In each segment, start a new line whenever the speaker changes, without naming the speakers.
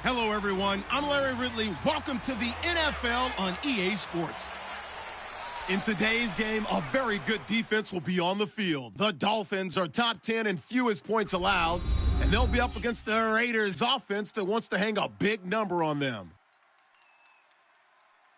Hello, everyone. I'm Larry Ridley. Welcome to the NFL on EA Sports. In today's game, a very good defense will be on the field. The Dolphins are top 10 in fewest points allowed, and they'll be up against the Raiders' offense that wants to hang a big number on them.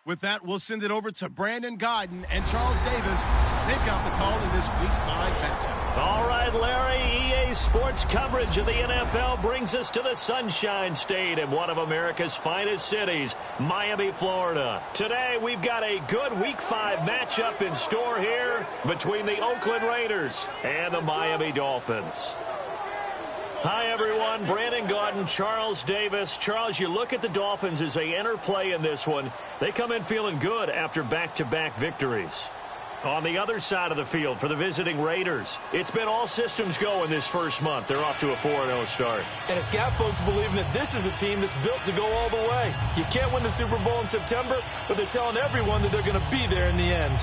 With that, we'll send it over to Brandon Godden and Charles Davis. They've got the call in this Week 5 matchup.
All right, Larry, EA Sports coverage of the NFL brings us to the Sunshine State in one of America's finest cities, Miami, Florida. Today, we've got a good Week 5 matchup in store here between the Oakland Raiders and the Miami Dolphins. Hi, everyone. Brandon Gaudin, Charles Davis. Charles, you look at the Dolphins as they enter play in this one. They come in feeling good after back-to-back victories. On the other side of the field for the visiting Raiders, it's been all systems go in this first month. They're off to a 4-0 start.
And it's got folks believing that this is a team that's built to go all the way. You can't win the Super Bowl in September, but they're telling everyone that they're going to be there in the end.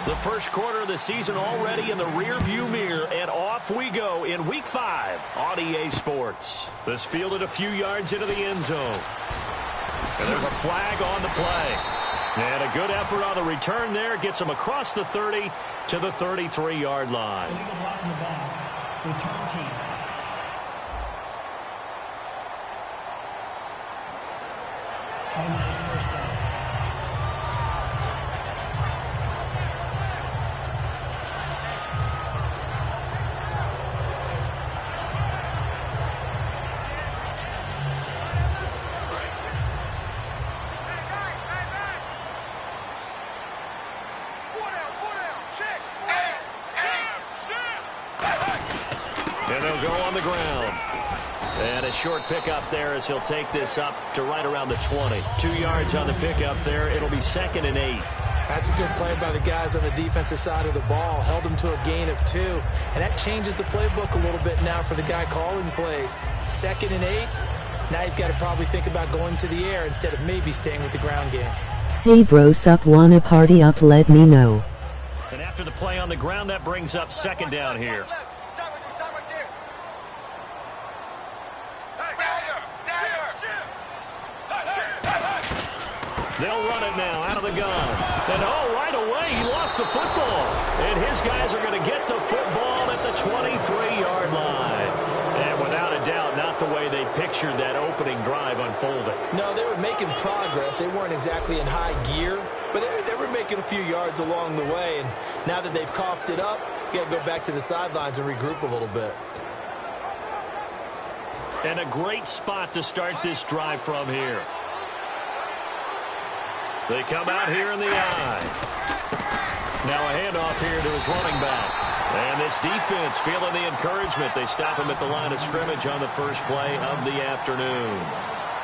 The first quarter of the season already in the rear-view mirror, and off we go in Week 5 on EA Sports. This fielded a few yards into the end zone. And there's a flag on the play. And a good effort on the return there gets him across the 30 to the 33-yard line.
Illegal block in the back. Return team. Automatic first down.
And they'll go on the ground. And a short pickup there as he'll take this up to right around the 20. 2 yards on the pickup there. It'll be 2nd and 8.
That's a good play by the guys on the defensive side of the ball. Held them to a gain of 2. And that changes the playbook a little bit now for the guy calling plays. 2nd and 8. Now he's got to probably think about going to the air instead of maybe staying with the ground game.
Hey bro, sup, wanna party up, let me know.
And after the play on the ground, that brings up 2nd down here. They'll run it now out of the gun. And right away, he lost the football. And his guys are going to get the football at the 23-yard line. And without a doubt, not the way they pictured that opening drive unfolding.
No, they were making progress. They weren't exactly in high gear, but they were making a few yards along the way. And now that they've coughed it up, you got to go back to the sidelines and regroup a little bit.
And a great spot to start this drive from here. They come out here in the eye. Now a handoff here to his running back. And this defense feeling the encouragement. They stop him at the line of scrimmage on the first play of the afternoon.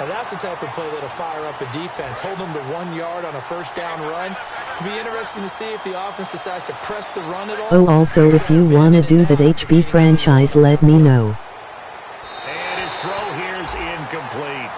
Now that's the type of play that'll fire up a defense. Hold them to 1 yard on a first down run. It'll be interesting to see if the offense decides to press the run at all.
Oh, also if you wanna do that HB franchise, let me know.
And his throw here is incomplete.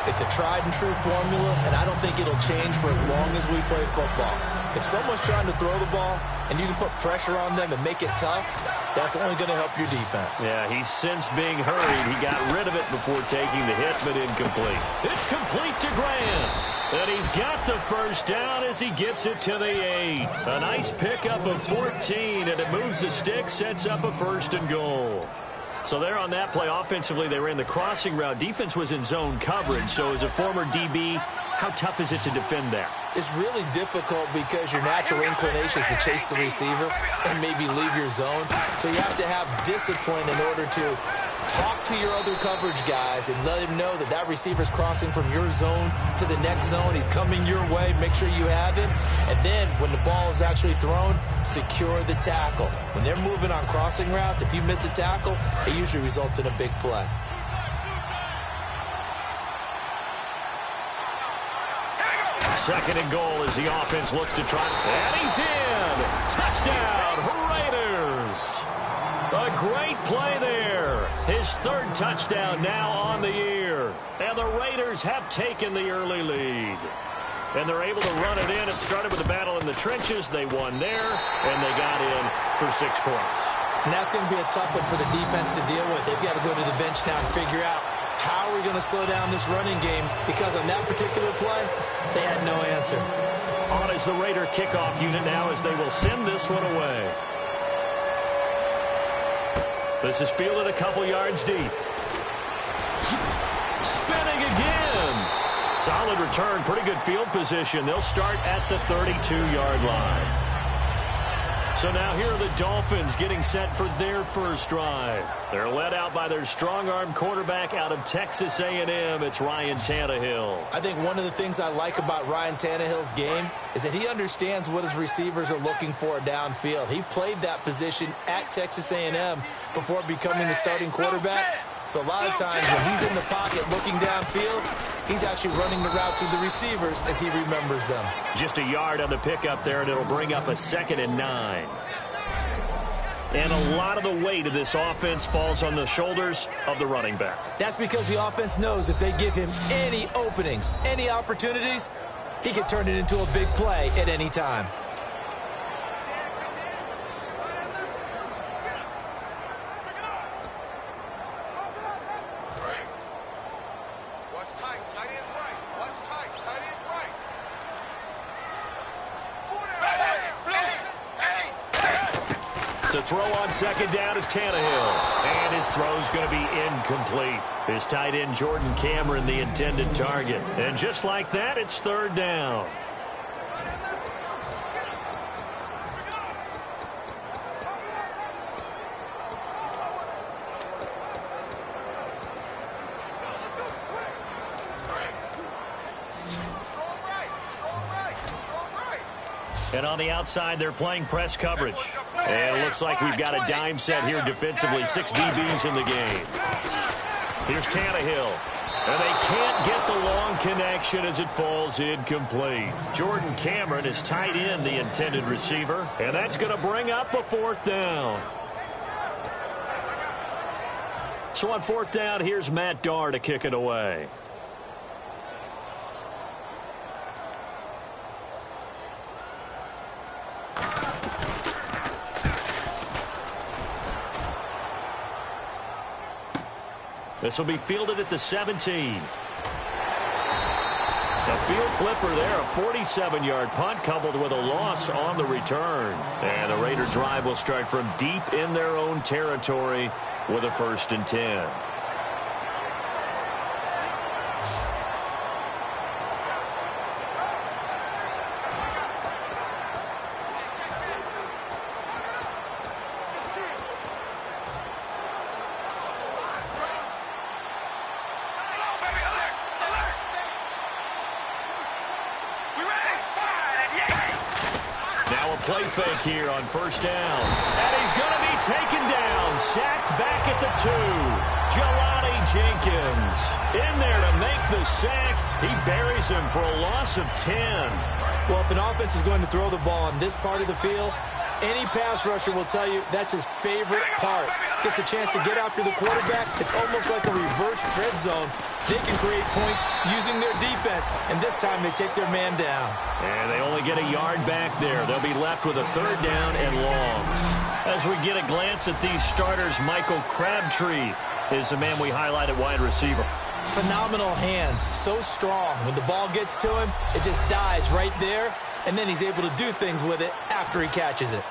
It's a tried-and-true formula, and I don't think it'll change for as long as we play football. If someone's trying to throw the ball and you can put pressure on them and make it tough, that's only going to help your defense.
Yeah, he's since being hurried. He got rid of it before taking the hit, but incomplete. It's complete to Grant. And he's got the first down as he gets it to the 8. A nice pickup of 14, and it moves the stick, sets up a 1st and goal. So there on that play, offensively, they ran the crossing route. Defense was in zone coverage. So as a former DB, how tough is it to defend there?
It's really difficult because your natural inclination is to chase the receiver and maybe leave your zone. So you have to have discipline in order to talk to your other coverage guys and let him know that that receiver's crossing from your zone to the next zone. He's coming your way. Make sure you have him. And then when the ball is actually thrown, secure the tackle. When they're moving on crossing routes, if you miss a tackle, it usually results in a big play.
2nd and goal as the offense looks to try. And he's in. Touchdown, Raiders. A great play there. His 3rd touchdown now on the year. And the Raiders have taken the early lead. And they're able to run it in. It started with a battle in the trenches. They won there, and they got in for 6 points.
And that's going to be a tough one for the defense to deal with. They've got to go to the bench now and figure out how are we going to slow down this running game, because on that particular play, they had no answer.
On is the Raider kickoff unit now as they will send this one away. This is fielded a couple yards deep. Spinning again. Solid return, pretty good field position. They'll start at the 32-yard line. So now here are the Dolphins getting set for their first drive. They're led out by their strong-arm quarterback out of Texas A&M. It's Ryan Tannehill.
I think one of the things I like about Ryan Tannehill's game is that he understands what his receivers are looking for downfield. He played that position at Texas A&M before becoming the starting quarterback. So a lot of times when he's in the pocket looking downfield, he's actually running the routes with the receivers as he remembers them.
Just a yard on the pickup there, and it'll bring up a 2nd and 9. And a lot of the weight of this offense falls on the shoulders of the running back.
That's because the offense knows if they give him any openings, any opportunities, he can turn it into a big play at any time.
The throw on 2nd down is Tannehill. And his throw's going to be incomplete. His tight end, Jordan Cameron, the intended target. And just like that, it's 3rd down. And on the outside, they're playing press coverage. And it looks like we've got a dime set here defensively. 6 DBs in the game. Here's Tannehill. And they can't get the long connection as it falls incomplete. Jordan Cameron is tight end, the intended receiver. And that's going to bring up a 4th down. So on 4th down, here's Matt Darr to kick it away. This will be fielded at the 17. A field flipper there, a 47-yard punt coupled with a loss on the return. And the Raider drive will start from deep in their own territory with a 1st and 10. Play fake here on 1st down. And he's going to be taken down. Sacked back at the 2. Jelani Jenkins in there to make the sack. He buries him for a loss of 10.
Well, if an offense is going to throw the ball on this part of the field, any pass rusher will tell you that's his favorite part. Gets a chance to get after the quarterback. It's almost like a reverse red zone. They can create points using their defense, and this time they take their man down.
And they only get a yard back there. They'll be left with a 3rd down and long. As we get a glance at these starters, Michael Crabtree is the man we highlight at wide receiver.
Phenomenal hands, so strong. When the ball gets to him, it just dies right there, and then he's able to do things with it after he catches it.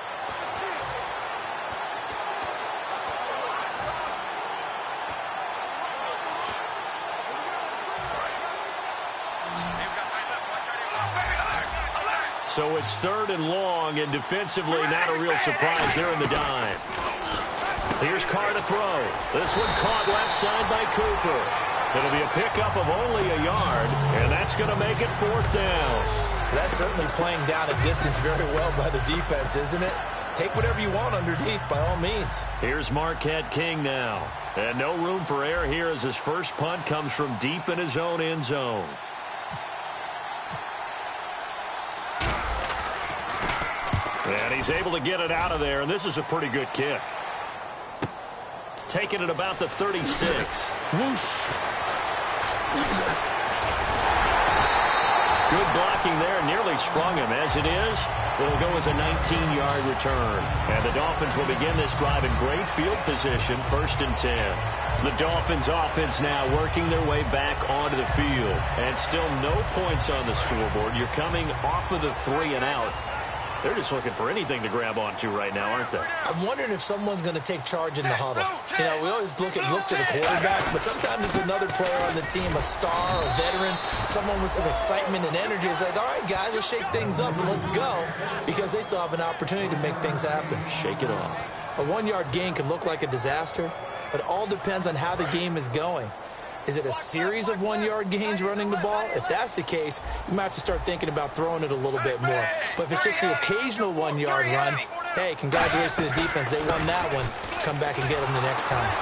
So it's 3rd and long, and defensively not a real surprise there in the dime. Here's Carr to throw. This one caught left side by Cooper. It'll be a pickup of only a yard, and that's going to make it 4th down.
That's certainly playing down a distance very well by the defense, isn't it? Take whatever you want underneath by all means.
Here's Marquette King now. And no room for error here as his first punt comes from deep in his own end zone. And he's able to get it out of there, and this is a pretty good kick. Taking it about the 36. Whoosh. Good blocking there, nearly sprung him. As it is, it'll go as a 19-yard return. And the Dolphins will begin this drive in great field position, 1st and 10. The Dolphins offense now working their way back onto the field. And still no points on the scoreboard. You're coming off of the 3 and out. They're just looking for anything to grab onto right now, aren't they?
I'm wondering if someone's going to take charge in the huddle. You know, we always look to the quarterback, but sometimes it's another player on the team, a star, a veteran, someone with some excitement and energy. It's like, all right, guys, let's shake things up and let's go, because they still have an opportunity to make things happen.
Shake it off.
A 1-yard gain can look like a disaster, but it all depends on how the game is going. Is it a series of 1-yard gains running the ball? If that's the case, you might have to start thinking about throwing it a little bit more. But if it's just the occasional 1-yard run, hey, congratulations to the defense. They won that one. Come back and get them the next time.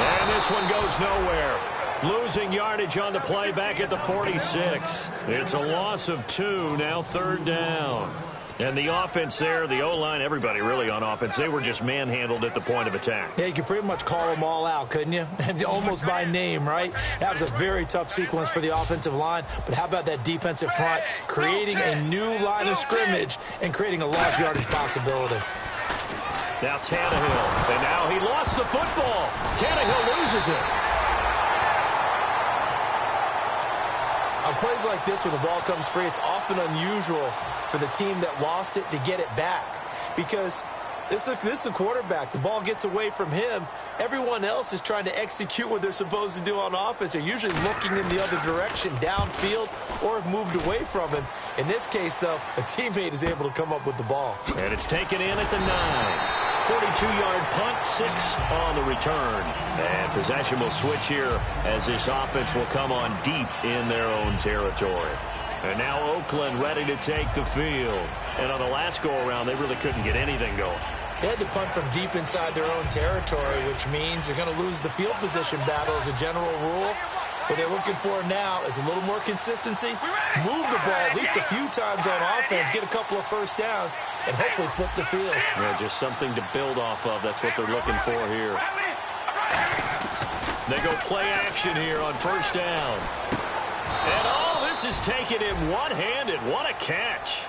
And this one goes nowhere. Losing yardage on the play back at the 46. It's a loss of 2, now 3rd down. And the offense there, the O-line, everybody really on offense, they were just manhandled at the point of attack.
Yeah, you could pretty much call them all out, couldn't you? Almost by name, right? That was a very tough sequence for the offensive line. But how about that defensive front creating a new line of scrimmage and creating a lost yardage possibility?
Now Tannehill, and now he lost the football. Tannehill loses it.
On plays like this, when the ball comes free, it's often unusual for the team that lost it to get it back, because this is the quarterback. The ball gets away from him. Everyone else is trying to execute what they're supposed to do on offense. They're usually looking in the other direction, downfield, or have moved away from him. In this case, though, a teammate is able to come up with the ball.
And it's taken in at the 9. 42-yard punt, 6 on the return. And possession will switch here as this offense will come on deep in their own territory. And now Oakland ready to take the field. And on the last go-around, they really couldn't get anything going.
They had to punt from deep inside their own territory, which means you're going to lose the field position battle as a general rule. What they're looking for now is a little more consistency, move the ball at least a few times on offense, get a couple of first downs, and hopefully flip the field.
Yeah, just something to build off of. That's what they're looking for here. They go play action here on 1st down. And this is taking him one-handed. What a catch.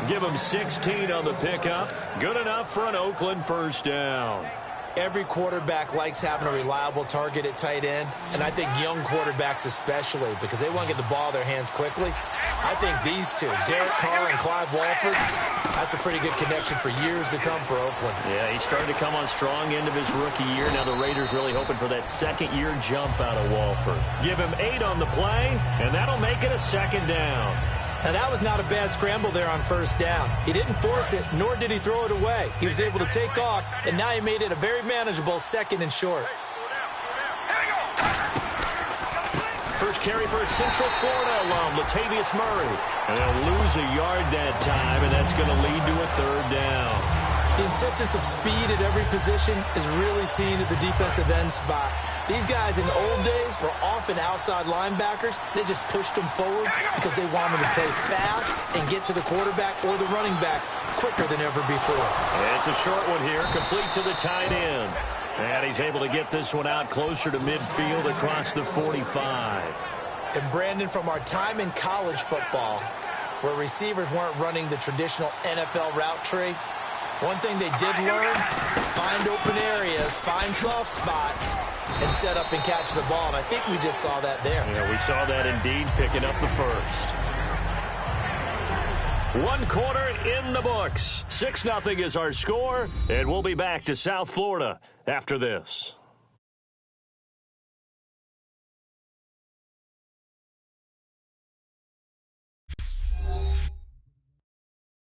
Give him 16 on the pickup. Good enough for an Oakland 1st down.
Every quarterback likes having a reliable target at tight end, and I think young quarterbacks especially, because they want to get the ball in their hands quickly. I think these two, Derek Carr and Clive Walford, that's a pretty good connection for years to come for Oakland.
Yeah, he started to come on strong end of his rookie year. Now the Raiders really hoping for that second-year jump out of Walford. Give him 8 on the play, and that'll make it a 2nd down.
Now, that was not a bad scramble there on 1st down. He didn't force it, nor did he throw it away. He was able to take off, and now he made it a very manageable 2nd and short.
First carry for a Central Florida alum, Latavius Murray. And they'll lose a yard that time, and that's going to lead to a 3rd down.
The insistence of speed at every position is really seen at the defensive end spot. These guys in the old days were often outside linebackers. They just pushed them forward because they wanted to play fast and get to the quarterback or the running backs quicker than ever before.
And it's a short one here, complete to the tight end. And he's able to get this one out closer to midfield across the 45.
And Brandon, from our time in college football, where receivers weren't running the traditional NFL route tree, one thing they did learn, find open areas, find soft spots, and set up and catch the ball. And I think we just saw that there.
Yeah, we saw that indeed, picking up the 1st. 1 quarter in the books. 6-0 is our score, and we'll be back to South Florida after this.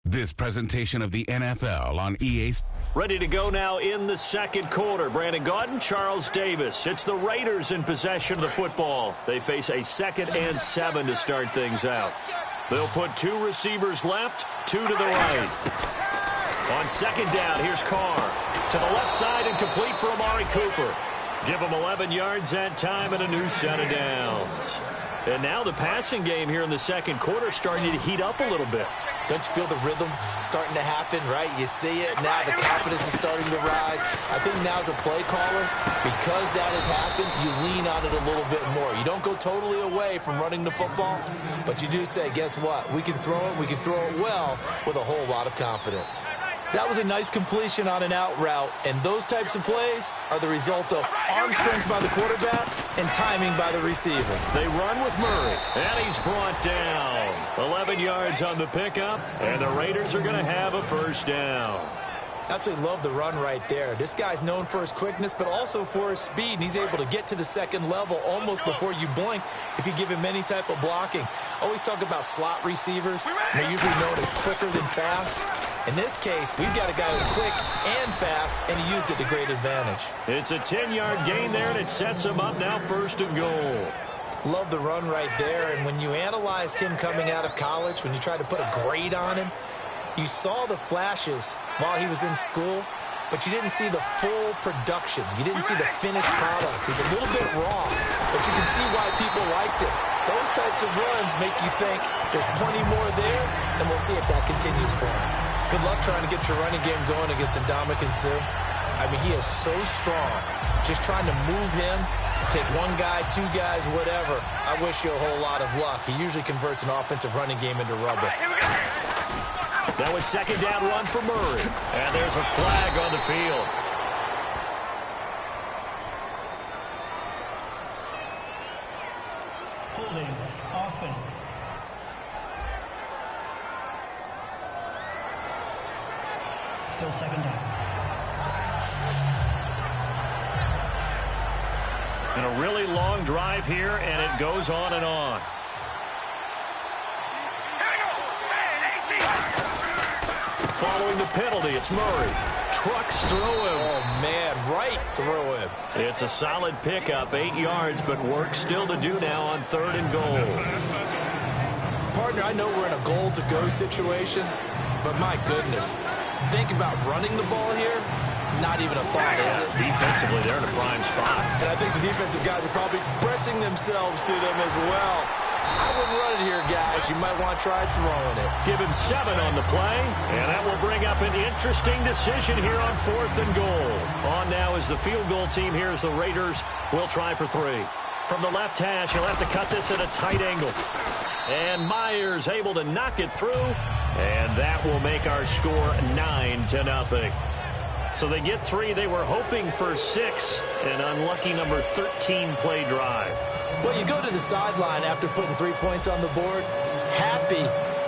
This presentation of the NFL on EA.
Ready to go now in the 2nd quarter. Brandon Gaudin, Charles Davis. It's the Raiders in possession of the football. They face a 2nd and 7 to start things out. They'll put 2 receivers left, 2 to the right. On 2nd down, here's Carr. To the left side and complete for Amari Cooper. Give him 11 yards that time and a new set of downs. And now the passing game here in the second quarter starting to heat up a little bit.
Don't you feel the rhythm starting to happen, right? You see it now. The confidence is starting to rise. I think now as a play caller, because that has happened, you lean on it a little bit more. You don't go totally away from running the football, but you do say, guess what? We can throw it. We can throw it well with a whole lot of confidence. That was a nice completion on an out route, and those types of plays are the result of arm strength by the quarterback and timing by the receiver.
They run with Murray, and he's brought down. 11 yards on the pickup, and the Raiders are going to have a first down.
Absolutely love the run right there. This guy's known for his quickness, but also for his speed. And he's able to get to the second level almost before you blink if you give him any type of blocking. Always talk about slot receivers. They're usually known as quicker than fast. In this case, we've got a guy who's quick and fast, and he used it to great advantage.
It's a 10-yard gain there, and it sets him up now first and goal.
Love the run right there. And when you analyzed him coming out of college, when you tried to put a grade on him, you saw the flashes while he was in school, but you didn't see the full production. You didn't see the finished product. He's a little bit raw, but you can see why people liked it. Those types of runs make you think there's plenty more there, and we'll see if that continues for him. Good luck trying to get your running game going against Ndamukong Suh. I mean, he is so strong. Just trying to move him, take one guy, two guys, whatever. I wish you a whole lot of luck. He usually converts an offensive running game into rubber.
That was second down run for Murray. And there's a flag on the field.
Holding offense. Still second down.
And a really long drive here, and it goes on and on. Following the penalty, it's Murray. Trucks through him.
Oh, man, right through him.
It's a solid pickup, 8 yards, but work still to do now on third and goal.
Partner, I know we're in a goal-to-go situation, but my goodness, think about running the ball here. Not even a thought, is it?
Defensively, they're in a prime spot.
And I think the defensive guys are probably expressing themselves to them as well. I wouldn't run it here, guys. You might want to try throwing it.
Give him 7 on the play, and that will bring up an interesting decision here on fourth and goal. On now is the field goal team here as the Raiders will try for 3. From the left hash, he'll have to cut this at a tight angle. And Myers able to knock it through, and that will make our score 9-0. So they get 3. They were hoping for 6. An unlucky number 13 play drive.
Well, you go to the sideline after putting 3 points on the board, happy,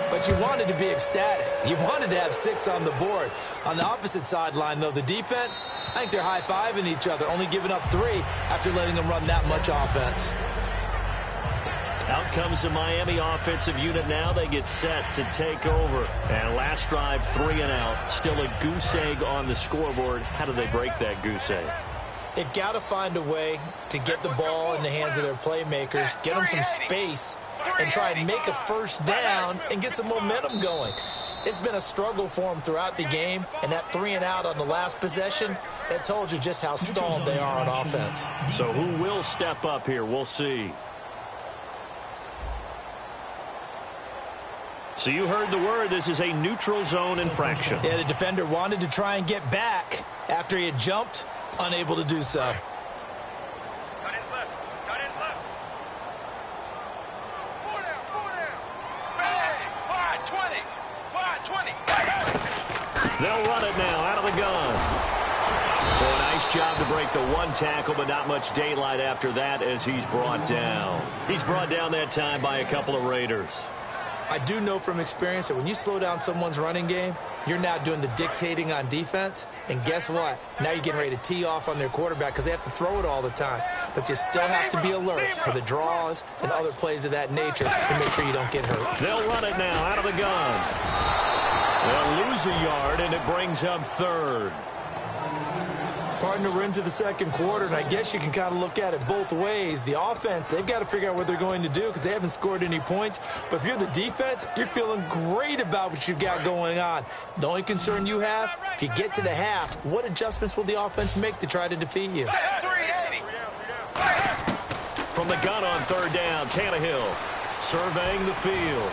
but you wanted to be ecstatic. You wanted to have 6 on the board. On the opposite sideline, though, the defense, I think they're high-fiving each other, only giving up 3 after letting them run that much offense.
Out comes the Miami offensive unit now. They get set to take over. And last drive, 3 and out. Still a goose egg on the scoreboard. How do they break that goose egg?
They've got to find a way to get the ball in the hands of their playmakers, get them some space, and try and make a first down and get some momentum going. It's been a struggle for them throughout the game, and that 3 and out on the last possession, that told you just how stalled they are on offense.
So who will step up here? We'll see. So you heard the word. This is a neutral zone infraction.
Yeah, the defender wanted to try and get back after he had jumped, unable to do so.
Cut in left. Cut in left. 4 down. 4 down. Bang. Wide 20. Wide 20.
They'll run it now out of the gun. So a nice job to break the 1 tackle, but not much daylight after that as he's brought down. He's brought down that time by a couple of Raiders.
I do know from experience that when you slow down someone's running game, you're now doing the dictating on defense. And guess what? Now you're getting ready to tee off on their quarterback because they have to throw it all the time. But you still have to be alert for the draws and other plays of that nature to make sure you don't get hurt.
They'll run it now out of the gun. They'll lose a yard, and it brings up third.
Partner, we're into the second quarter, and I guess you can kind of look at it both ways. The offense, they've got to figure out what they're going to do because they haven't scored any points. But if you're the defense, you're feeling great about what you've got going on. The only concern you have, if you get to the half, what adjustments will the offense make to try to defeat you?
from the gun on third down. Tannehill surveying the field.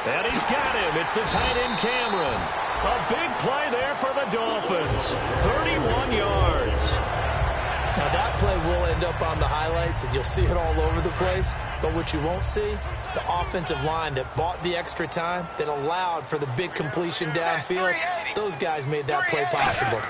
And he's got him. It's the tight end Cameron. A big play there for the Dolphins. 31 yards.
Now that play will end up on the highlights, and you'll see it all over the place. But what you won't see, the offensive line that bought the extra time, that allowed for the big completion downfield, those guys made that play possible.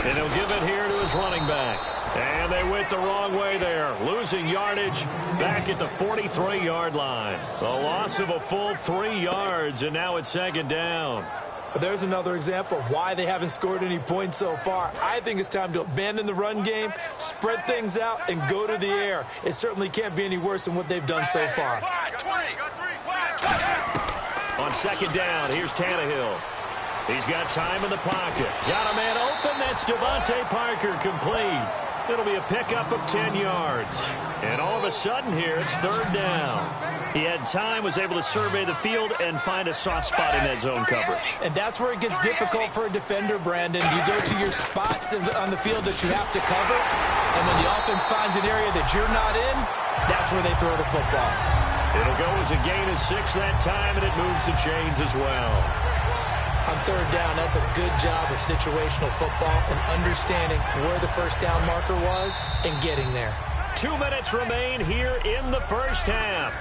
And he'll give it here to his running back. And they went the wrong way there, losing yardage back at the 43-yard line. A loss of a full 3 yards, and now it's second down.
There's another example of why they haven't scored any points so far. I think it's time to abandon the run game, spread things out, and go to the air. It certainly can't be any worse than what they've done so far.
On second down, here's Tannehill. He's got time in the pocket. Got a man open. That's Devontae Parker, complete. It'll be a pickup of 10 yards. And all of a sudden here, it's third down. He had time, was able to survey the field and find a soft spot in that zone coverage.
And that's where it gets difficult for a defender, Brandon. You go to your spots on the field that you have to cover, and when the offense finds an area that you're not in, that's where they throw the football.
It'll go as a gain of 6 that time, and it moves the chains as well.
On third down, that's a good job of situational football and understanding where the first down marker was and getting there.
2 minutes remain here in the first half.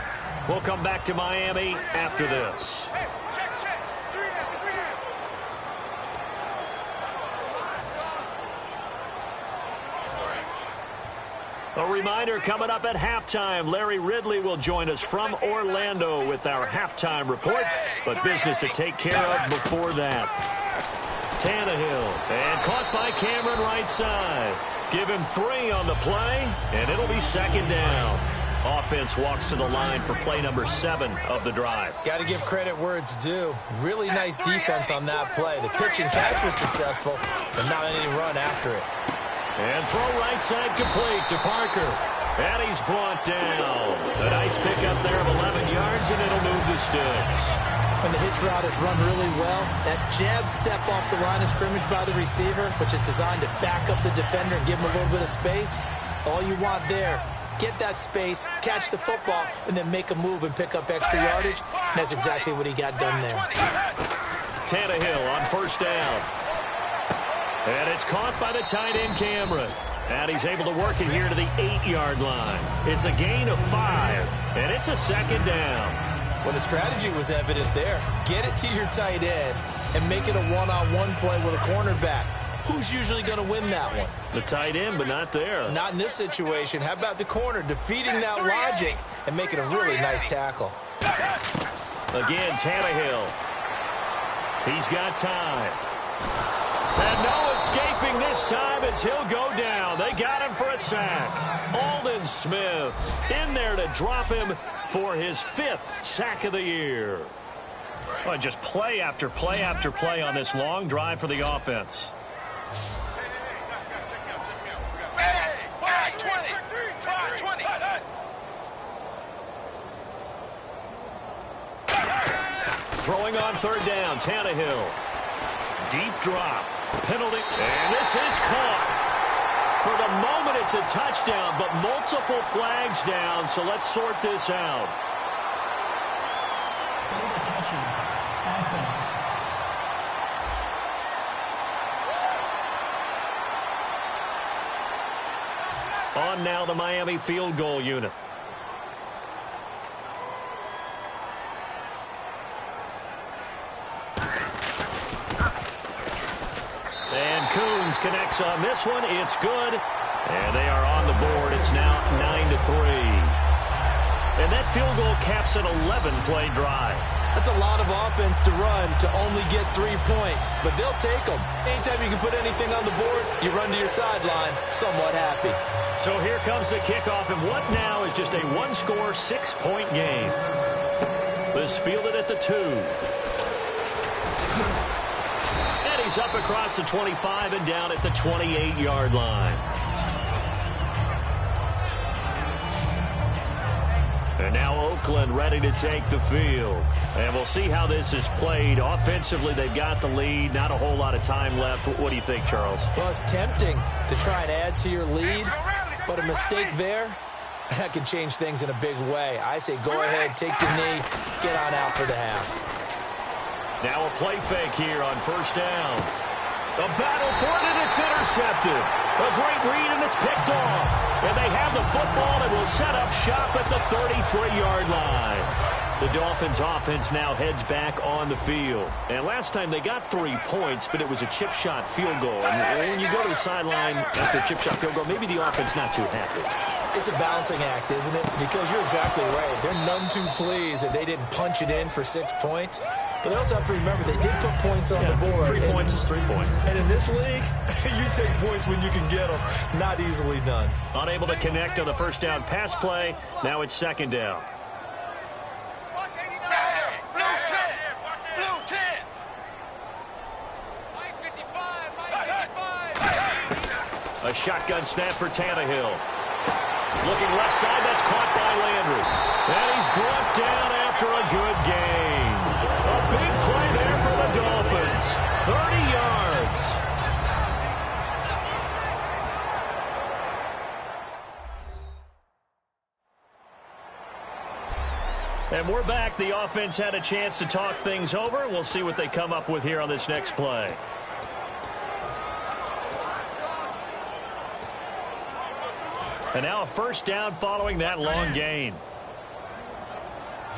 We'll come back to Miami after this. A reminder coming up at halftime. Larry Ridley will join us from Orlando with our halftime report, but business to take care of before that. Tannehill, and caught by Cameron right side. Give him 3 on the play, and it'll be second down. Offense walks to the line for play number 7 of the drive.
Got to give credit where it's due. Really nice defense on that play. The pitch and catch was successful, but not any run after it.
And throw right side complete to Parker. And he's brought down. A nice pickup there of 11 yards, and it'll move the sticks.
When the hitch route is run really well, that jab step off the line of scrimmage by the receiver, which is designed to back up the defender and give him a little bit of space, all you want there, get that space, catch the football, and then make a move and pick up extra yardage. And that's exactly what he got done there.
Tannehill on first down. And it's caught by the tight end Cameron. And he's able to work it here to the 8-yard line. It's a gain of 5, and it's a second down.
Well, the strategy was evident there. Get it to your tight end and make it a one-on-one play with a cornerback. Who's usually going to win that one?
The tight end, but not there.
Not in this situation. How about the corner defeating that logic and making a really nice tackle?
Again, Tannehill. He's got time. And no escaping this time as he'll go down. They got him for a sack. Aldon Smith in there to drop him for his 5th sack of the year. Oh, just play after play after play on this long drive for the offense. Throwing on third down, Tannehill. Deep drop. Penalty. And this is caught. For the moment, it's a touchdown, but multiple flags down, so let's sort this out.
Offense.
On now the Miami field goal unit. And Coons connects on this one. It's good. And they are on the board. It's now 9-3. And that field goal caps an 11-play drive.
That's a lot of offense to run to only get 3 points, but they'll take them. Anytime you can put anything on the board, you run to your sideline somewhat happy.
So here comes the kickoff, and what now is just a one-score, 6-point game. This fielded at the 2. And he's up across the 25 and down at the 28-yard line. And now Oakland ready to take the field. And we'll see how this is played. Offensively, they've got the lead. Not a whole lot of time left. What do you think, Charles?
Well, it's tempting to try and add to your lead, but a mistake there that can change things in a big way. I say go ahead, take the knee, get on out for the half.
Now a play fake here on first down. A battle for it, and it's intercepted. A great read, and it's picked off. And they have the football and will set up shop at the 33-yard line. The Dolphins offense now heads back on the field. And last time they got 3 points, but it was a chip shot field goal. And when you go to the sideline after a chip shot field goal, maybe the offense not too happy.
It's a balancing act, isn't it? Because you're exactly right. They're none too pleased that they didn't punch it in for 6 points. But they also have to remember they did put points on the board.
3 points is 3 points.
And in this league, you take points when you can get them. Not easily done.
Unable to connect on the first down pass play. Now it's second down. A shotgun snap for Tannehill. Looking left side, that's caught by Landry. And he's brought down after a good gain. A big play there for the Dolphins. 30 yards. And we're back. The offense had a chance to talk things over. We'll see what they come up with here on this next play. And now a first down following that long gain.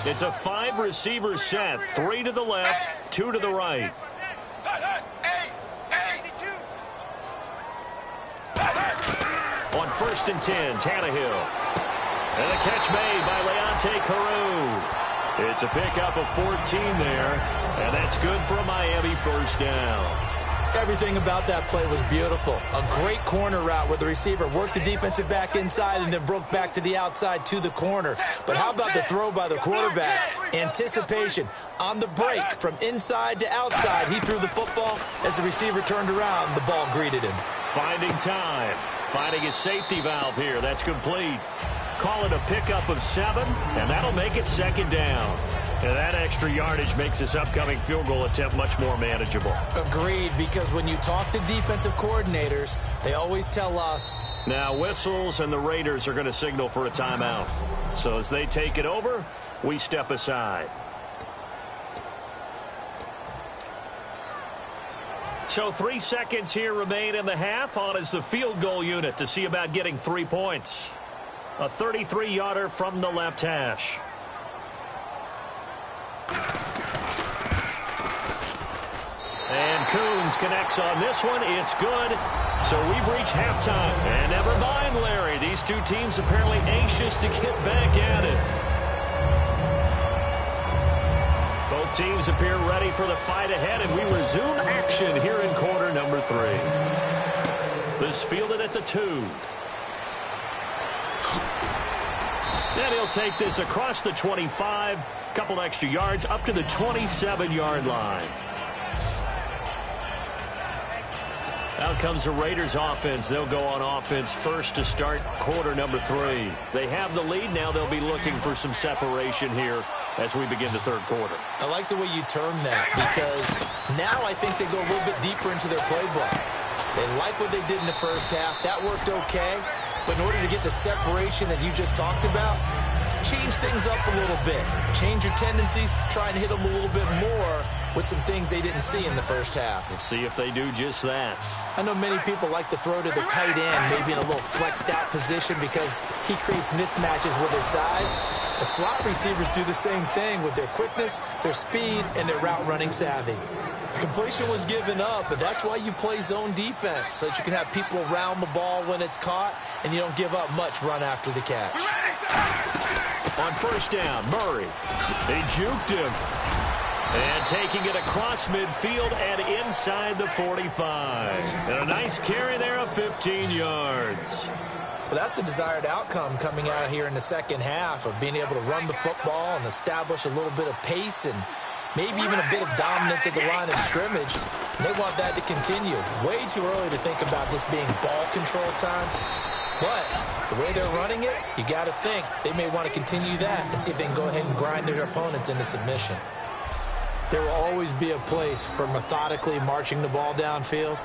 It's a 5-receiver set. 3 to the left, 2 to the right. On first and 10, Tannehill. And the catch made by Leonte Carew. It's a pickup of 14 there. And that's good for a Miami first down.
Everything about that play was beautiful. A great corner route where the receiver worked the defensive back inside and then broke back to the outside to the corner. But how about the throw by the quarterback? Anticipation on the break from inside to outside. He threw the football. As the receiver turned around, the ball greeted him.
Finding time. Finding his safety valve here. That's complete. Call it a pickup of 7, and that'll make it second down. And that extra yardage makes this upcoming field goal attempt much more manageable.
Agreed, because when you talk to defensive coordinators, they always tell us.
Now whistles and the Raiders are going to signal for a timeout. So as they take it over, we step aside. So 3 seconds here remain in the half. On is the field goal unit to see about getting 3 points. A 33-yarder from the left hash. And Coons connects on this one. It's good. So we've reached halftime. And never mind, Larry. These two teams apparently anxious to get back at it. Both teams appear ready for the fight ahead, and we resume action here in quarter number 3. This fielded at the 2. And he'll take this across the 25. Couple extra yards up to the 27-yard line. Out comes the Raiders offense. They'll go on offense first to start quarter number 3. They have the lead. Now they'll be looking for some separation here as we begin the third quarter.
I like the way you term that, because now I think they go a little bit deeper into their playbook. They like what they did in the first half. That worked okay. But in order to get the separation that you just talked about, change things up a little bit. Change your tendencies. Try and hit them a little bit more with some things they didn't see in the first half.
We'll see if they do just that.
I know many people like to throw to the tight end, maybe in a little flexed out position because he creates mismatches with his size. The slot receivers do the same thing with their quickness, their speed, and their route running savvy. Completion was given up, but that's why you play zone defense, so that you can have people around the ball when it's caught, and you don't give up much run after the catch.
On first down, Murray. They juked him. And taking it across midfield and inside the 45. And a nice carry there of 15 yards.
Well, that's the desired outcome coming out here in the second half of being able to run the football and establish a little bit of pace and maybe even a bit of dominance at the line of scrimmage. And they want that to continue. Way too early to think about this being ball control time. But the way they're running it, you got to think they may want to continue that and see if they can go ahead and grind their opponents into submission. There will always be a place for methodically marching the ball downfield.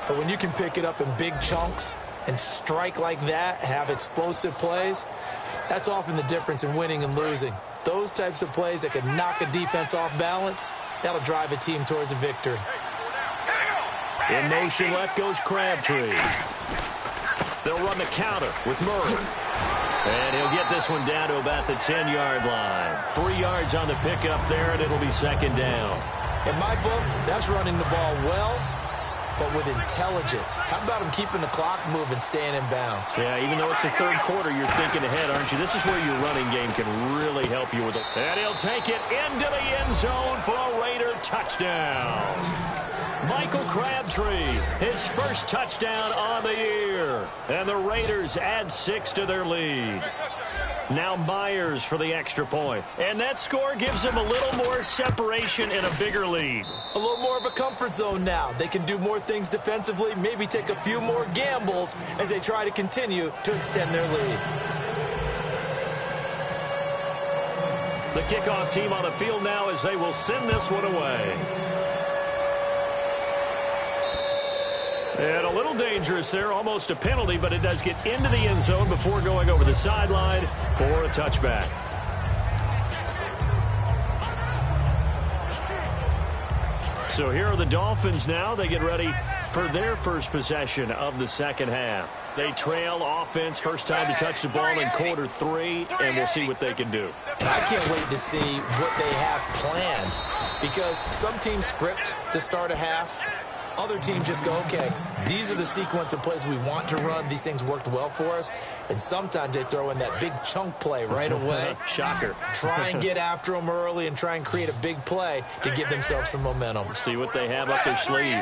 But when you can pick it up in big chunks and strike like that, have explosive plays, That's often the difference in winning and losing. Those types of plays that can knock a defense off balance, that'll drive a team towards a victory.
In motion left goes Crabtree. They'll run the counter with Murray. And he'll get this one down to about the 10-yard line. 3 yards on the pickup there, and it'll be second down.
In my book, that's running the ball well, but with intelligence. How about him keeping the clock moving, staying in bounds?
Yeah, even though it's the third quarter, you're thinking ahead, aren't you? This is where your running game can really help you with it. And he'll take it into the end zone for a Raider touchdown. Michael Crabtree, his first touchdown on the year. And the Raiders add 6 to their lead. Now Myers for the extra point. And that score gives them a little more separation and a bigger lead.
A little more of a comfort zone now. They can do more things defensively, maybe take a few more gambles as they try to continue to extend their lead.
The kickoff team on the field now as they will send this one away. And a little dangerous there, almost a penalty, but it does get into the end zone before going over the sideline for a touchback. So here are the Dolphins now. They get ready for their first possession of the second half. They trail offense, first time to touch the ball in quarter 3, and we'll see what they can do.
I can't wait to see what they have planned, because some teams script to start a half. Other teams just go, okay, these are the sequence of plays we want to run. These things worked well for us. And sometimes they throw in that big chunk play right away.
Shocker.
Try and get after them early and try and create a big play to give themselves some momentum.
See what they have up their sleeve.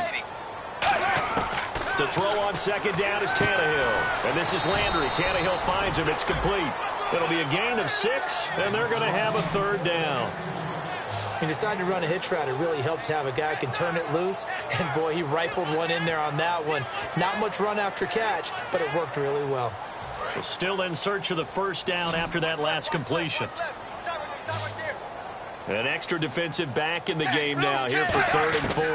To throw on second down is Tannehill. And this is Landry. Tannehill finds him. It's complete. It'll be a gain of 6, and they're going to have a third down.
He decided to run a hitch route. It really helps to have a guy who can turn it loose. And, boy, he rifled one in there on that one. Not much run after catch, but it worked really well.
Still in search of the first down after that last completion. An extra defensive back in the game now here for 3rd and 4.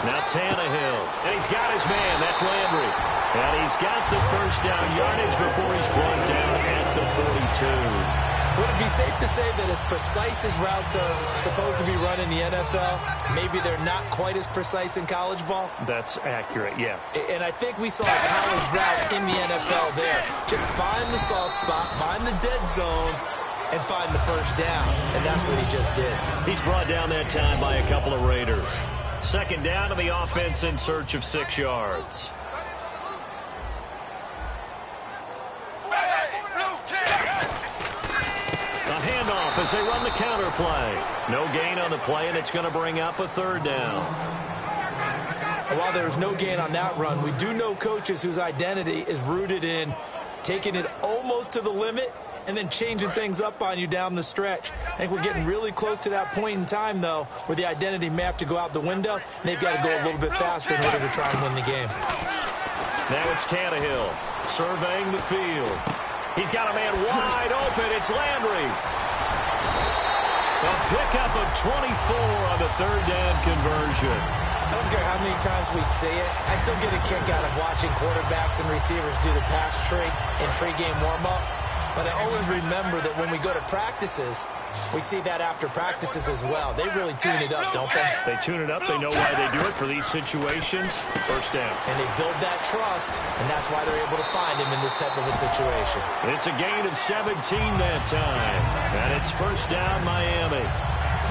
Now Tannehill. And he's got his man. That's Landry. And he's got the first down yardage before he's brought down at the 42.
Would it be safe to say that as precise as routes are supposed to be run in the NFL, maybe they're not quite as precise in college ball?
That's accurate, yeah.
And I think we saw a college route in the NFL there. Just find the soft spot, find the dead zone, and find the first down. And that's what he just did. He's
brought down that time by a couple of Raiders. Second down to the offense in search of 6 yards. As they run the counter play. No gain on the play, and it's going to bring up a 3rd down.
While there's no gain on that run, we do know coaches whose identity is rooted in taking it almost to the limit and then changing things up on you down the stretch. I think we're getting really close to that point in time, though, where the identity may have to go out the window, and they've got to go a little bit faster in order to try and win the game.
Now it's Tannehill surveying the field. He's got a man wide open. It's Landry. A pickup of 24 on the 3rd down conversion.
I don't care how many times we see it. I still get a kick out of watching quarterbacks and receivers do the pass tree in pregame warm-up. But I always remember that when we go to practices, we see that after practices as well. They really tune it up, don't they?
They tune it up. They know why they do it for these situations. First down.
And they build that trust, and that's why they're able to find him in this type of a situation.
It's a gain of 17 that time. And it's first down, Miami.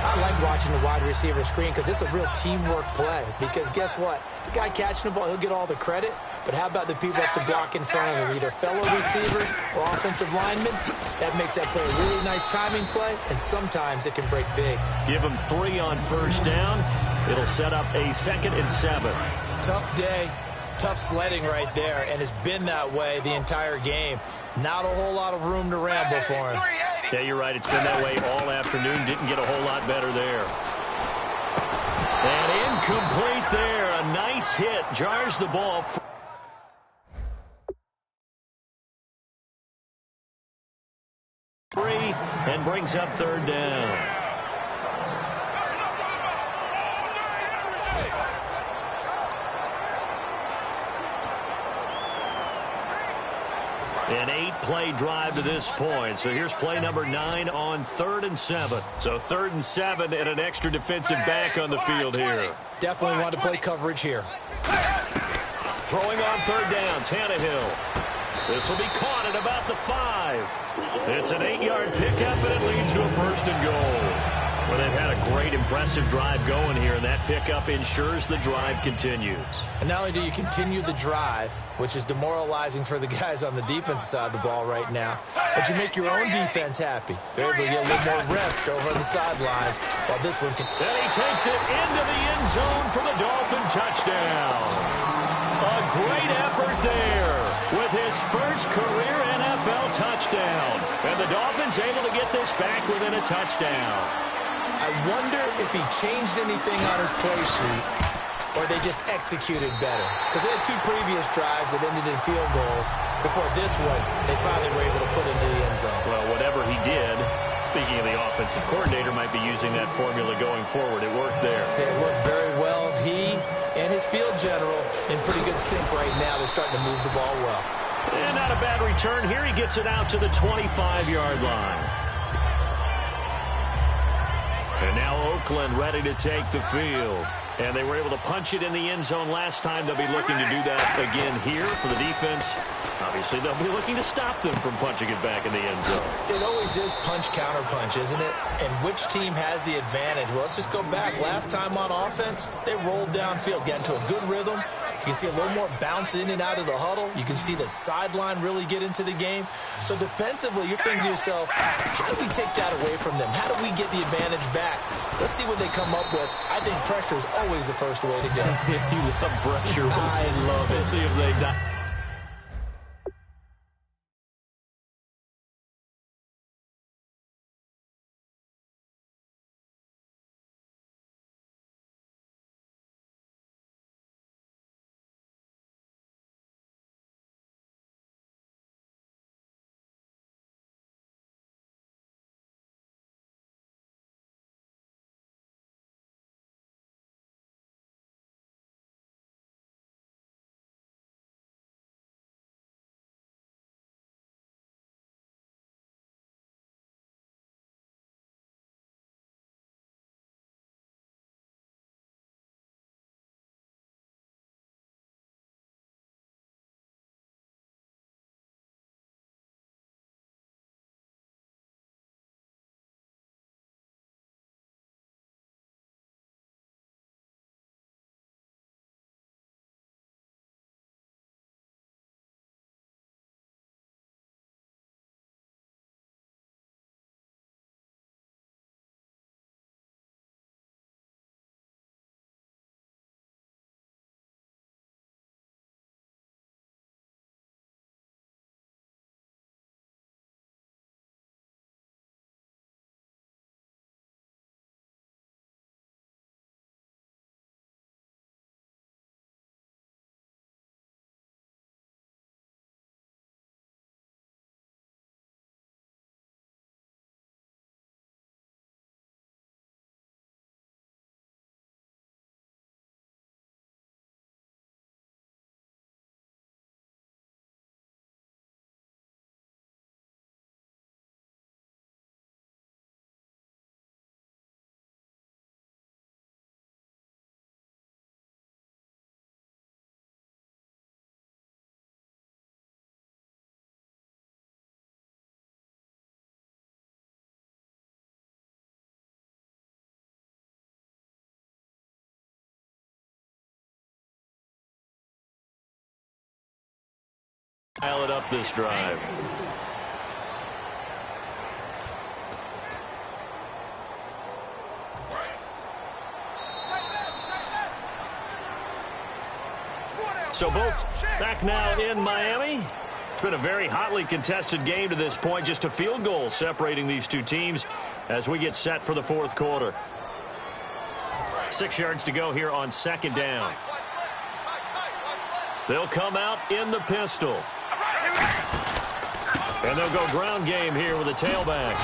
I like watching the wide receiver screen because it's a real teamwork play. Because guess what? The guy catching the ball, he'll get all the credit. But how about the people up to block in front of him, either fellow receivers or offensive linemen? That makes that play a really nice timing play, and sometimes it can break big.
Give him 3 on first down. It'll set up a 2nd and 7.
Tough day, tough sledding right there, and it's been that way the entire game. Not a whole lot of room to ramble for him.
Yeah, you're right. It's been that way all afternoon. Didn't get a whole lot better there. And incomplete there. A nice hit. Jars the ball. And brings up 3rd down. An 8-play drive to this point. So here's play number 9 on 3rd and 7. So 3rd and 7 and an extra defensive back on the field here.
Definitely want to play coverage here.
Throwing on 3rd down, Tannehill. This will be caught at about the 5. It's an 8-yard pickup, and it leads to a 1st and goal. Well, they've had a great, impressive drive going here, and that pickup ensures the drive continues.
And not only do you continue the drive, which is demoralizing for the guys on the defensive side of the ball right now, but you make your own defense happy. They're able to get a little more rest over on the sidelines, while this one can...
And he takes it into the end zone for the Dolphin touchdown. A great effort there with his first career NFL touchdown. And the Dolphins able to get this back within a touchdown.
I wonder if he changed anything on his play sheet or they just executed better. Because they had 2 previous drives that ended in field goals. Before this one, they finally were able to put into the end zone.
Well, whatever he did, speaking of the offensive coordinator, might be using that formula going forward. It worked there.
It worked very well. He and his field general in pretty good sync right now. They're starting to move the ball well.
And not a bad return. Here he gets it out to the 25-yard line. And now Oakland ready to take the field. And they were able to punch it in the end zone last time. They'll be looking to do that again here for the defense. Obviously, they'll be looking to stop them from punching it back in the end zone.
It always is punch-counter-punch, isn't it? And which team has the advantage? Well, let's just go back. Last time on offense, they rolled downfield, got into a good rhythm. You can see a little more bounce in and out of the huddle. You can see the sideline really get into the game. So defensively, you're thinking to yourself, how do we take that away from them? How do we get the advantage back? Let's see what they come up with. I think pressure is always the first way to go.
You love pressure.
I love it.
We'll see if they die. Dial it up this drive. So both back now in Miami. It's been a very hotly contested game to this point. Just a field goal separating these two teams as we get set for the fourth quarter. 6 yards to go here on 2nd down. They'll come out in the pistol. And they'll go ground game here with a tailback.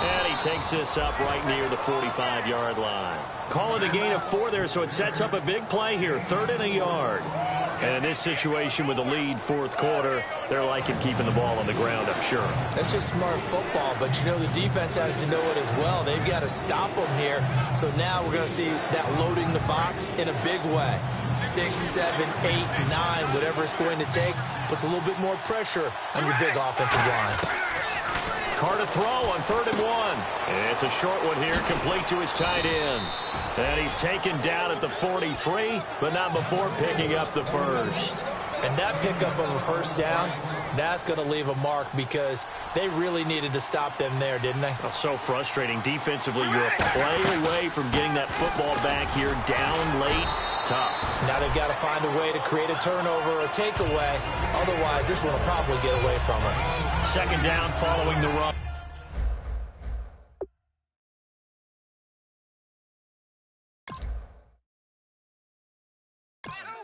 And he takes this up right near the 45-yard line. Call it a gain of 4 there, so it sets up a big play here. 3rd and a yard. And in this situation with the lead fourth quarter, they're liking keeping the ball on the ground, I'm sure.
That's just smart football, but you know the defense has to know it as well. They've got to stop them here. So now we're going to see that loading the box in a big way. 6, 7, 8, 9, whatever it's going to take, puts a little bit more pressure on your big offensive line.
Carr to throw on 3rd and 1. It's a short one here, complete to his tight end. And he's taken down at the 43, but not before picking up the first.
And that pickup of a first down, that's going to leave a mark because they really needed to stop them there, didn't they?
Oh, so frustrating. Defensively, you're a play away from getting that football back here, down late, tough.
Now they've got to find a way to create a turnover or a takeaway. Otherwise, this one will probably get away from her.
Second down following the run.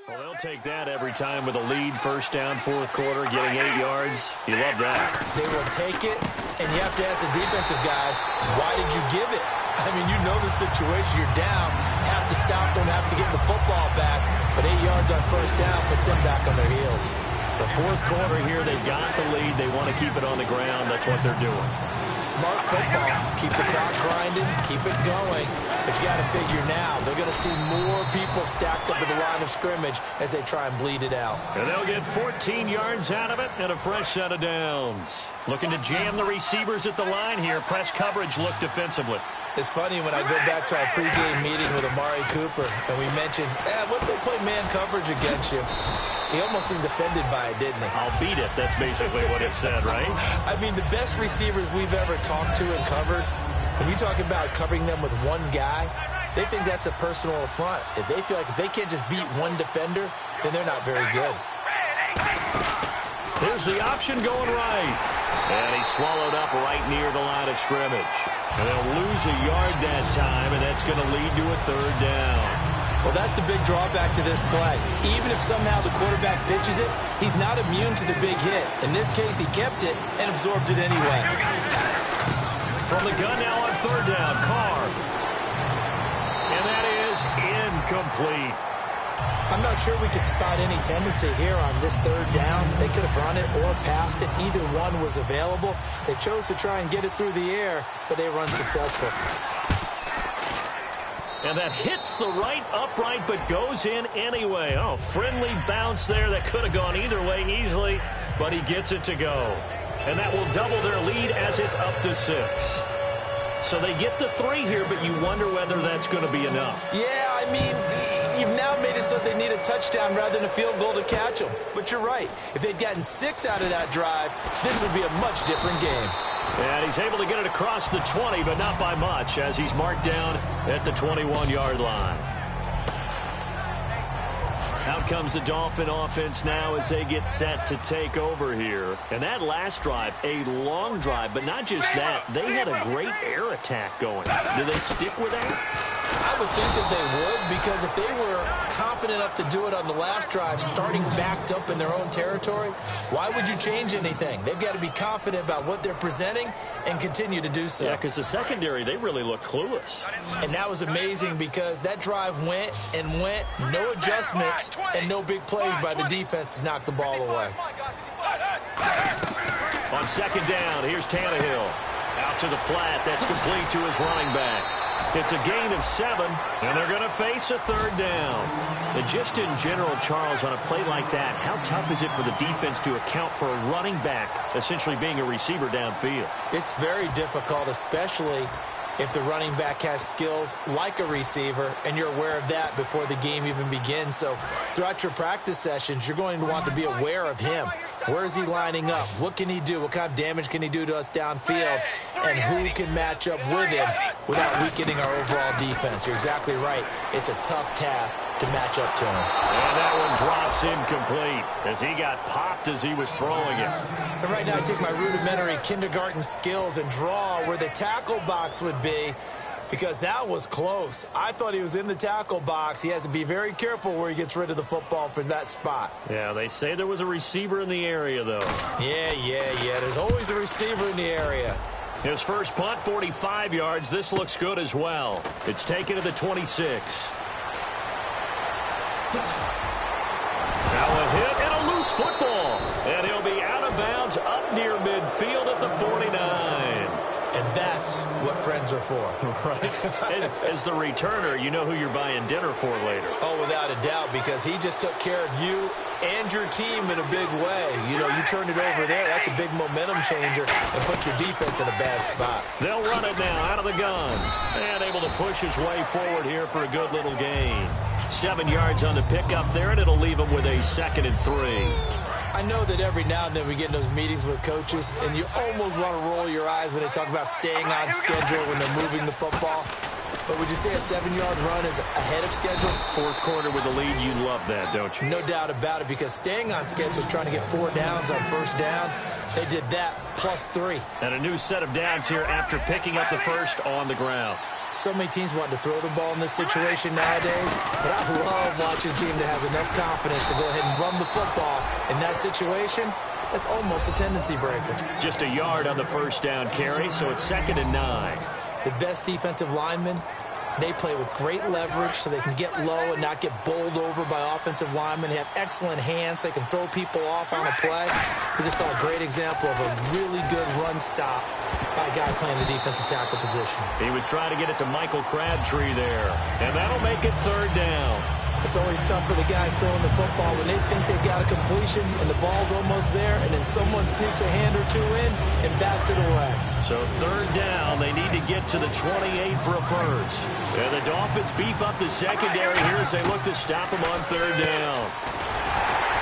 Well, they'll take that every time with a lead, first down, fourth quarter, getting 8 yards. You love that.
They will take it, and you have to ask the defensive guys, why did you give it? I mean, you know the situation. You're down, have to stop them, have to get the football back, but 8 yards on first down puts them back on their heels.
The fourth quarter here, they've got the lead. They want to keep it on the ground. That's what they're doing.
Smart football. Keep the clock grinding, keep it going. But you got to figure now, they're going to see more people stacked up at the line of scrimmage as they try and bleed it out.
And they'll get 14 yards out of it and a fresh set of downs. Looking to jam the receivers at the line here. Press coverage look defensively.
It's funny when I go back to our pregame meeting with Amari Cooper and we mentioned, what if they play man coverage against you? He almost seemed offended by it, didn't he?
I'll beat it. That's basically what it said, right?
I mean, the best receivers we've ever talked to and covered, when you talk about covering them with one guy, they think that's a personal affront. If they feel like if they can't just beat one defender, then they're not very good.
Here's the option going right. And he's swallowed up right near the line of scrimmage. And they'll lose a yard that time, and that's going to lead to a third down.
Well, that's the big drawback to this play. Even if somehow the quarterback pitches it, he's not immune to the big hit. In this case, he kept it and absorbed it anyway.
From the gun now on third down, Carr. And that is incomplete.
I'm not sure we could spot any tendency here on this third down. They could have run it or passed it. Either one was available. They chose to try and get it through the air, but they were unsuccessful.
And that hits the right upright but goes in anyway. Oh, friendly bounce there that could have gone either way easily, but he gets it to go. And that will double their lead as it's up to 6. So they get the 3 here, but you wonder whether that's going to be enough.
Yeah, I mean, you've now made it so they need a touchdown rather than a field goal to catch them. But you're right. If they'd gotten 6 out of that drive, this would be a much different game.
And he's able to get it across the 20, but not by much, as he's marked down at the 21-yard line. Out comes the Dolphin offense now as they get set to take over here. And that last drive, a long drive, but not just that. They had a great air attack going. Do they stick with that?
I would think that they would, because if they were competent enough to do it on the last drive, starting backed up in their own territory, why would you change anything? They've got to be confident about what they're presenting and continue to do so.
Yeah, because the secondary, they really look clueless.
And that was amazing because that drive went and went, no adjustments, and no big plays by the defense to knock the ball away.
On second down, here's Tannehill. Out to the flat, that's complete to his running back. It's a gain of 7, and they're going to face a third down. And just in general, Charles, on a play like that, how tough is it for the defense to account for a running back essentially being a receiver downfield?
It's very difficult, especially if the running back has skills like a receiver, and you're aware of that before the game even begins. So throughout your practice sessions, you're going to want to be aware of him. Where is he lining up? What can he do? What kind of damage can he do to us downfield? And who can match up with him without weakening our overall defense? You're exactly right. It's a tough task to match up to him.
And that one drops incomplete as he got popped as he was throwing it.
And right now I take my rudimentary kindergarten skills and draw where the tackle box would be, because that was close. I thought he was in the tackle box. He has to be very careful where he gets rid of the football from that spot.
Yeah, they say there was a receiver in the area, though.
Yeah. There's always a receiver in the area.
His first punt, 45 yards. This looks good as well. It's taken to the 26. Now a hit and a loose football. And he'll be out of bounds up near midfield at the 49.
And that's what friends are for.
Right. As the returner, you know who you're buying dinner for later.
Oh, without a doubt, because he just took care of you and your team in a big way. You know, you turned it over there. That's a big momentum changer and put your defense in a bad spot.
They'll run it now out of the gun. And able to push his way forward here for a good little gain. 7 yards on the pickup there, and it'll leave him with a 2nd and 3.
I know that every now and then we get in those meetings with coaches, and you almost want to roll your eyes when they talk about staying on schedule when they're moving the football. But would you say a 7-yard run is ahead of schedule?
Fourth quarter with the lead, you love that, don't you?
No doubt about it, because staying on schedule is trying to get 4 downs on first down. They did that plus 3.
And a new set of downs here after picking up the first on the ground.
So many teams want to throw the ball in this situation nowadays, but I love watching a team that has enough confidence to go ahead and run the football. In that situation, that's almost a tendency breaker.
Just a yard on the first down carry, so it's 2nd and 9.
The best defensive linemen, they play with great leverage so they can get low and not get bowled over by offensive linemen. They have excellent hands. They can throw people off on a play. We just saw a great example of a really good run stop by a guy playing the defensive tackle position.
He was trying to get it to Michael Crabtree there, and that'll make it 3rd down.
It's always tough for the guys throwing the football when they think they've got a completion and the ball's almost there, and then someone sneaks a hand or two in and bats it away.
So 3rd down, they need to get to the 28 for a first. And the Dolphins beef up the secondary here as they look to stop him on 3rd down.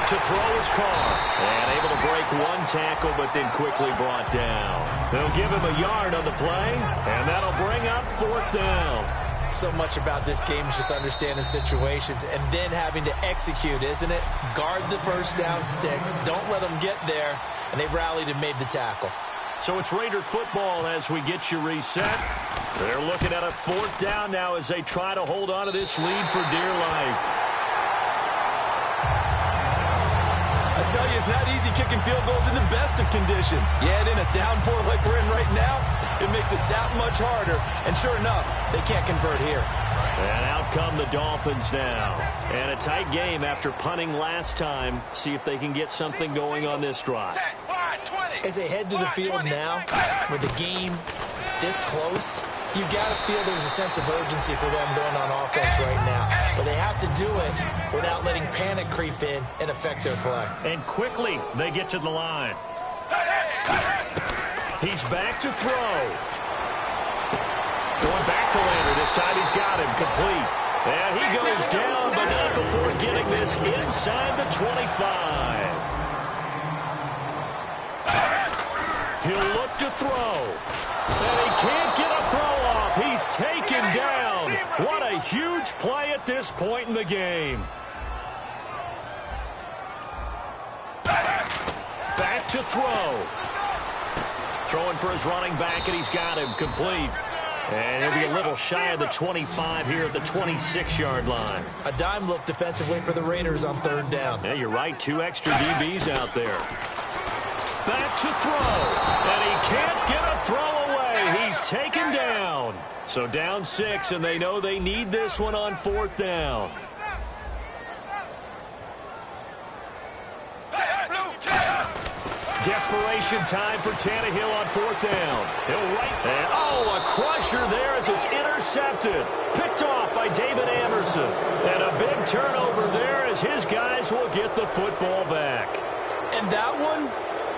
To throw his car, and able to break 1 tackle, but then quickly brought down. They'll give him a yard on the play, and that'll bring up 4th down.
So much about this game is just understanding situations and then having to execute, isn't it? Guard the first down sticks. Don't let them get there. And they rallied and made the tackle.
So it's Raider football as we get you reset. They're looking at a 4th down now as they try to hold on to this lead for dear life.
I tell you, it's not easy kicking field goals in the best of conditions. Yeah, in a downpour like we're in right now, it makes it that much harder. And sure enough, they can't convert here.
And out come the Dolphins now. And a tight game after punting last time. See if they can get something going on this drive.
As they head to the field now, with the game this close, you've got to feel there's a sense of urgency for them going on offense right now. But they have to do it without letting panic creep in and affect their play.
And quickly, they get to the line. He's back to throw. Going back to Lander. This time he's got him complete. And he goes down, but not before getting this inside the 25. He'll look to throw. And he can't get a throw off. He's taken down. What a huge play at this point in the game. Back to throw. Throwing for his running back, and he's got him complete. And he'll be a little shy of the 25 here at the 26-yard line.
A dime look defensively for the Raiders on 3rd down.
Yeah, you're right. 2 extra DBs out there. Back to throw. And he can't get a throw away. He's taken down. So down 6, and they know they need this one on 4th down. Desperation time for Tannehill on 4th down. He'll right. And a crusher there as it's intercepted. Picked off by David Anderson. And a big turnover there as his guys will get the football back.
And that one,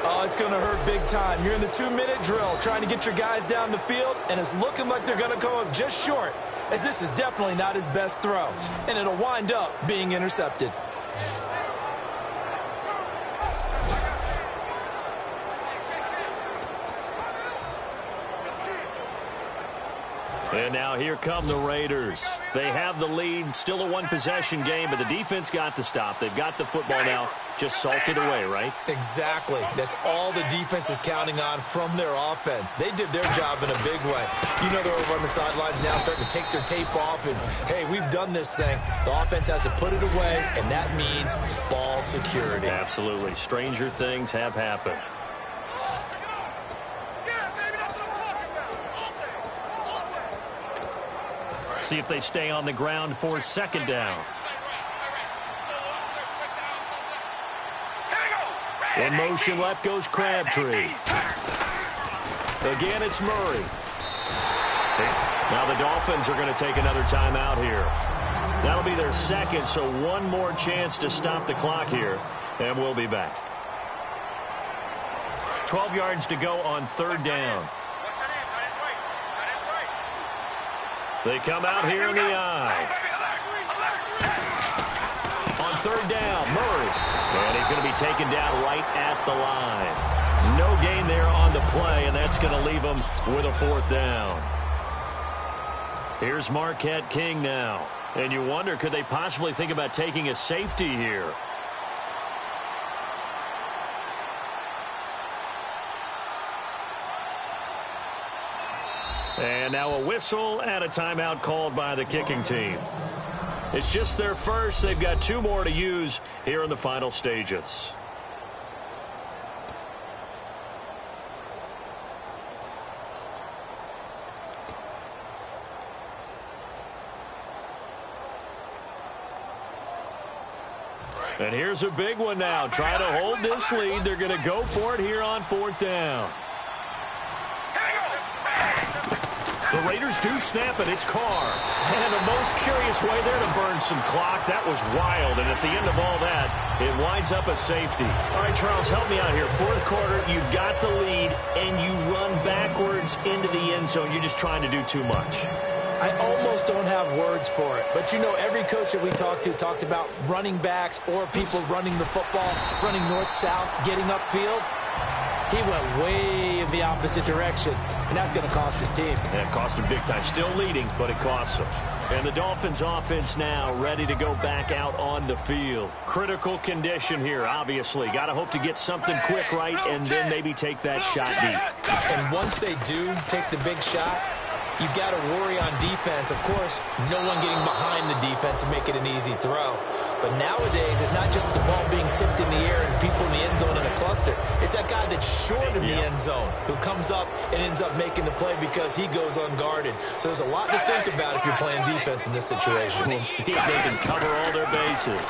oh, it's going to hurt big time. You're in the 2-minute drill trying to get your guys down the field, and it's looking like they're going to come up just short, as this is definitely not his best throw. And it'll wind up being intercepted.
And now here come the Raiders. They have the lead, still a 1-possession game, but the defense got the stop. They've got the football now, just salted away, right?
Exactly. That's all the defense is counting on from their offense. They did their job in a big way. You know they're over on the sidelines now starting to take their tape off, and, hey, we've done this thing. The offense has to put it away, and that means ball security.
Absolutely. Stranger things have happened. See if they stay on the ground for 2nd down. In motion left goes Crabtree. Again, it's Murray. Now the Dolphins are going to take another timeout here. That'll be their second, so one more chance to stop the clock here, and we'll be back. 12 yards to go on third down. They come out here in the eye. On third down, Murray. And he's going to be taken down right at the line. No gain there on the play, and that's going to leave him with a fourth down. Here's Marquette King now. And you wonder, could they possibly think about taking a safety here? And now a whistle and a timeout called by the kicking team. It's just their first. They've got two more to use here in the final stages. And here's a big one now. Trying to hold this lead. They're going to go for it here on fourth down. The Raiders do snap it. It's Carr. And the most curious way there to burn some clock. That was wild. And at the end of all that, it winds up a safety. All right, Charles, help me out here. Fourth quarter, you've got the lead, and you run backwards into the end zone. You're just trying to do too much.
I almost don't have words for it. But, you know, every coach that we talk to talks about running backs or people running the football, running north-south, getting upfield. He went way in the opposite direction, and that's going to cost his team.
Yeah, it cost him big time. Still leading, but it costs him. And the Dolphins offense now ready to go back out on the field. Critical condition here, obviously. Got to hope to get something quick right and then maybe take that shot deep.
And once they do take the big shot, you've got to worry on defense. Of course, no one getting behind the defense and make it an easy throw. But nowadays, it's not just the ball being tipped in the air and people in the end zone in a cluster. It's that guy that's short of the end zone who comes up and ends up making the play because he goes unguarded. So there's a lot to think about if you're playing defense in this situation.
We'll see if they can cover all their bases.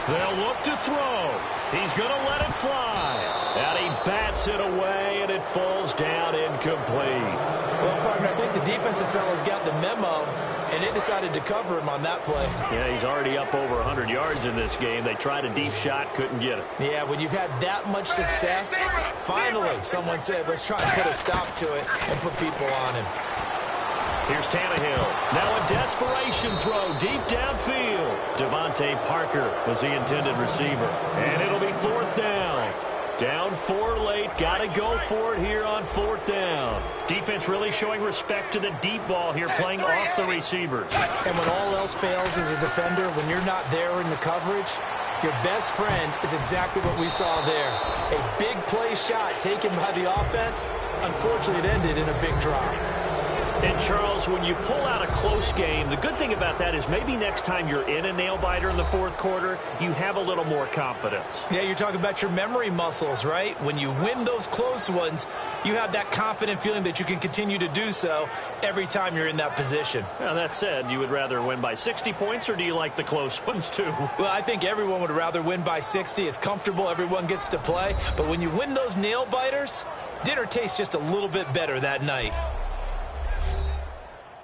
They'll look to throw. He's going to let it fly. And he bats it away, and it falls down incomplete.
Well, partner, I think the defensive fellas got the memo, and they decided to cover him on that play.
Yeah, he's already up over 100 yards in this game. They tried a deep shot, couldn't get it.
Yeah, when you've had that much success, finally someone said, let's try and put a stop to it and put people on him.
Here's Tannehill. Now a desperation throw deep downfield. Devontae Parker was the intended receiver. And it'll be fourth down. Down 4 late. Got to go for it here on fourth down. Defense really showing respect to the deep ball here, playing off the receivers.
And when all else fails as a defender, when you're not there in the coverage, your best friend is exactly what we saw there. A big play shot taken by the offense. Unfortunately, it ended in a big drop.
And, Charles, when you pull out a close game, the good thing about that is maybe next time you're in a nail-biter in the fourth quarter, you have a little more confidence.
Yeah, you're talking about your memory muscles, right? When you win those close ones, you have that confident feeling that you can continue to do so every time you're in that position.
Now, that said, you would rather win by 60 points, or do you like the close ones, too?
Well, I think everyone would rather win by 60. It's comfortable. Everyone gets to play. But when you win those nail-biters, dinner tastes just a little bit better that night.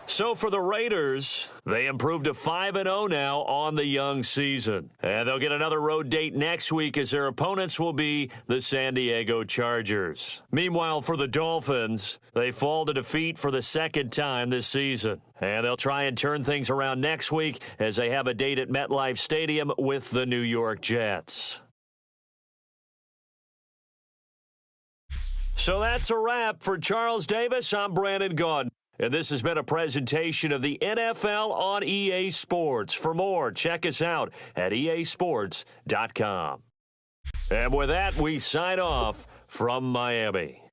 So for the Raiders, they improved to 5-0 now on the young season. And they'll get another road date next week as their opponents will be the San Diego Chargers. Meanwhile, for the Dolphins, they fall to defeat for the second time this season. And they'll try and turn things around next week as they have a date at MetLife Stadium with the New York Jets. So that's a wrap. For Charles Davis, I'm Brandon Gaudin. And this has been a presentation of the NFL on EA Sports. For more, check us out at easports.com. And with that, we sign off from Miami.